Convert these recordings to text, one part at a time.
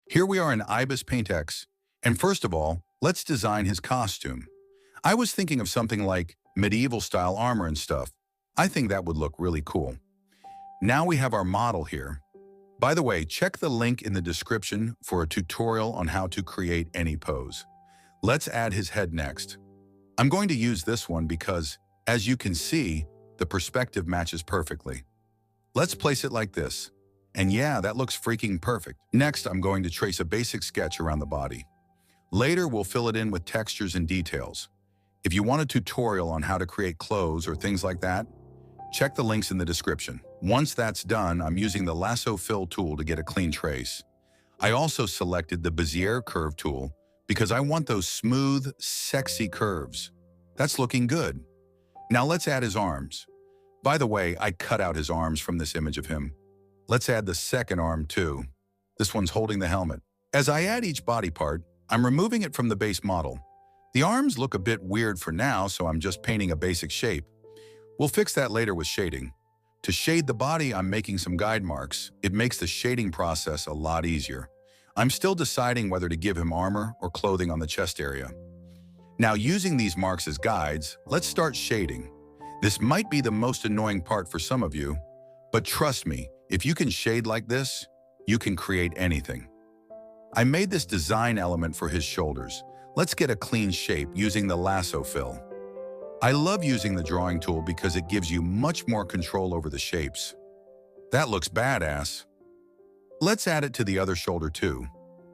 Here we are in IbisPaint X, and first of all, let's design his costume. I was thinking of something like medieval-style armor and stuff. I think that would look really cool. Now we have our model here. By the way, check the link in the description for a tutorial on how to create any pose. Let's add his head next. I'm going to use this one because, as you can see, the perspective matches perfectly. Let's place it like this. And yeah, that looks freaking perfect. Next, I'm going to trace a basic sketch around the body. Later, we'll fill it in with textures and details. If you want a tutorial on how to create clothes or things like that, check the links in the description. Once that's done, I'm using the lasso fill tool to get a clean trace. I also selected the Bezier curve tool because I want those smooth, sexy curves. That's looking good. Now let's add his arms. By the way, I cut out his arms from this image of him. Let's add the second arm too. This one's holding the helmet. As I add each body part, I'm removing it from the base model. The arms look a bit weird for now, so I'm just painting a basic shape. We'll fix that later with shading. To shade the body, I'm making some guide marks. It makes the shading process a lot easier. I'm still deciding whether to give him armor or clothing on the chest area. Now, using these marks as guides, let's start shading. This might be the most annoying part for some of you, but trust me, if you can shade like this, you can create anything. I made this design element for his shoulders. Let's get a clean shape using the lasso fill. I love using the drawing tool because it gives you much more control over the shapes. That looks badass. Let's add it to the other shoulder too.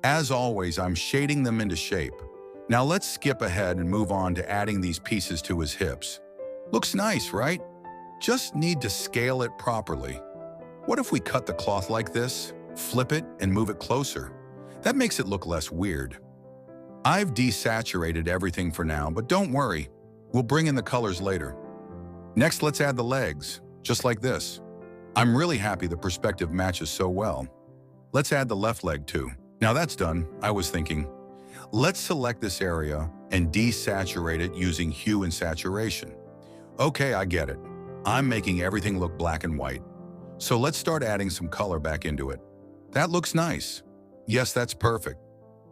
As always, I'm shading them into shape. Now let's skip ahead and move on to adding these pieces to his hips. Looks nice, right? Just need to scale it properly. What if we cut the cloth like this, flip it, and move it closer? That makes it look less weird. I've desaturated everything for now, but don't worry. We'll bring in the colors later. Next, let's add the legs, just like this. I'm really happy the perspective matches so well. Let's add the left leg too. Now that's done, I was thinking, let's select this area and desaturate it using hue and saturation. Okay, I get it. I'm making everything look black and white. So let's start adding some color back into it. That looks nice. Yes, that's perfect.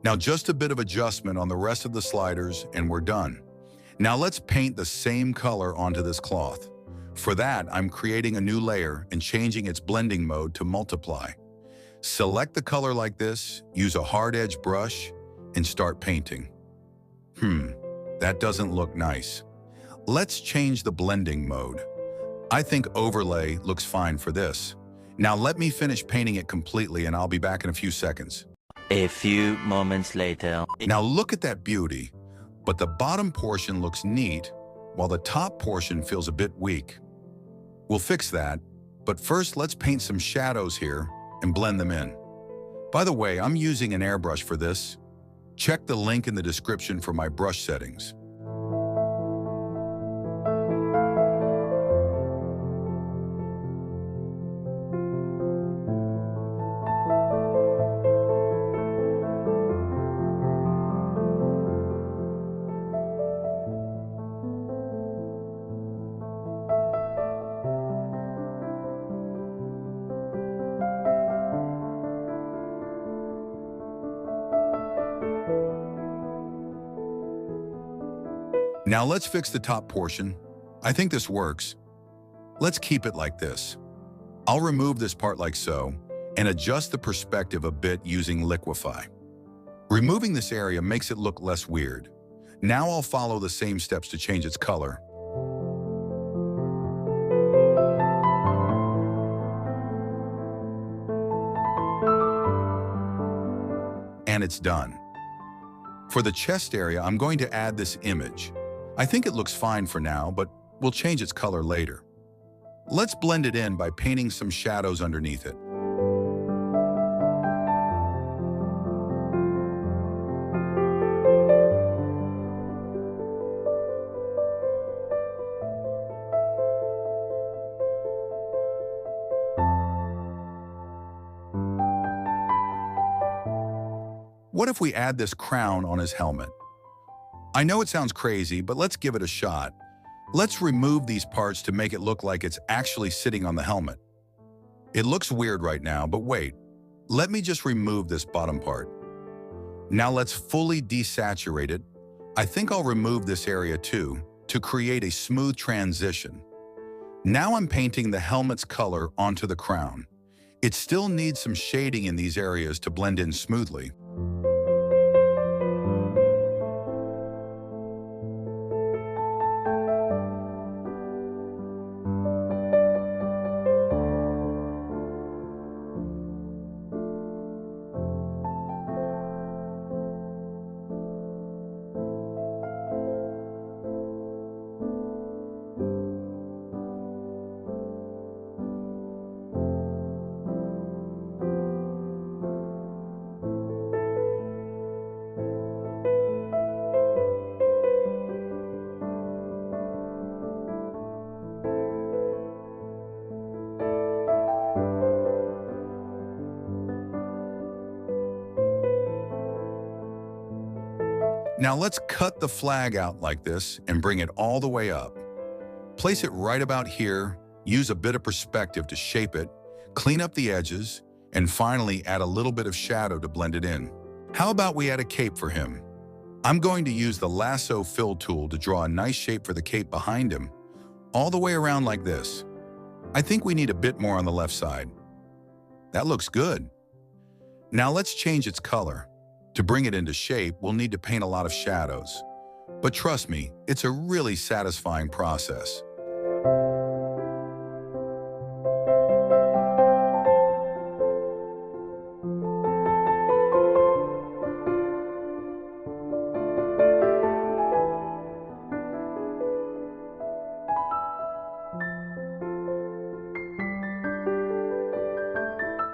Now just a bit of adjustment on the rest of the sliders and we're done. Now let's paint the same color onto this cloth. For that, I'm creating a new layer and changing its blending mode to multiply. Select the color like this, use a hard edge brush, and start painting. That doesn't look nice. Let's change the blending mode. I think overlay looks fine for this. Now let me finish painting it completely and I'll be back in a few seconds. A few moments later. Now look at that beauty, but the bottom portion looks neat while the top portion feels a bit weak. We'll fix that, but first let's paint some shadows here and blend them in. By the way, I'm using an airbrush for this. Check the link in the description for my brush settings. Now let's fix the top portion. I think this works. Let's keep it like this. I'll remove this part like so and adjust the perspective a bit using Liquify. Removing this area makes it look less weird. Now I'll follow the same steps to change its color. And it's done. For the chest area, I'm going to add this image. I think it looks fine for now, but we'll change its color later. Let's blend it in by painting some shadows underneath it. What if we add this crown on his helmet? I know it sounds crazy, but let's give it a shot. Let's remove these parts to make it look like it's actually sitting on the helmet. It looks weird right now, but wait. Let me just remove this bottom part. Now let's fully desaturate it. I think I'll remove this area too, to create a smooth transition. Now I'm painting the helmet's color onto the crown. It still needs some shading in these areas to blend in smoothly. Now let's cut the flag out like this and bring it all the way up. Place it right about here, use a bit of perspective to shape it, clean up the edges, and finally add a little bit of shadow to blend it in. How about we add a cape for him? I'm going to use the lasso fill tool to draw a nice shape for the cape behind him, all the way around like this. I think we need a bit more on the left side. That looks good. Now let's change its color. To bring it into shape, we'll need to paint a lot of shadows. But trust me, it's a really satisfying process.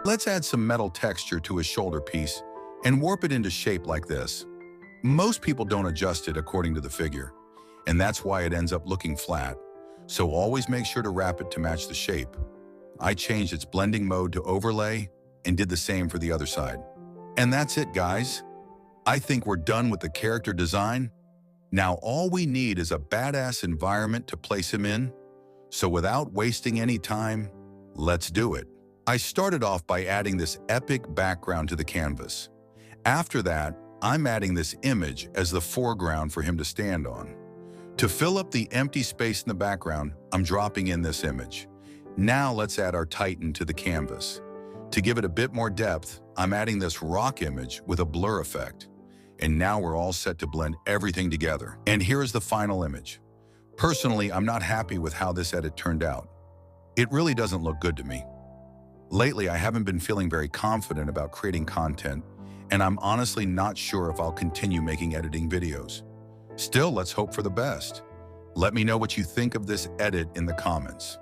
Let's add some metal texture to his shoulder piece and warp it into shape like this. Most people don't adjust it according to the figure, and that's why it ends up looking flat. So always make sure to wrap it to match the shape. I changed its blending mode to overlay and did the same for the other side. And that's it, guys. I think we're done with the character design. Now all we need is a badass environment to place him in. So without wasting any time, let's do it. I started off by adding this epic background to the canvas. After that, I'm adding this image as the foreground for him to stand on. To fill up the empty space in the background, I'm dropping in this image. Now let's add our Titan to the canvas. To give it a bit more depth, I'm adding this rock image with a blur effect. And now we're all set to blend everything together. And here is the final image. Personally, I'm not happy with how this edit turned out. It really doesn't look good to me. Lately, I haven't been feeling very confident about creating content, and I'm honestly not sure if I'll continue making editing videos. Still, let's hope for the best. Let me know what you think of this edit in the comments.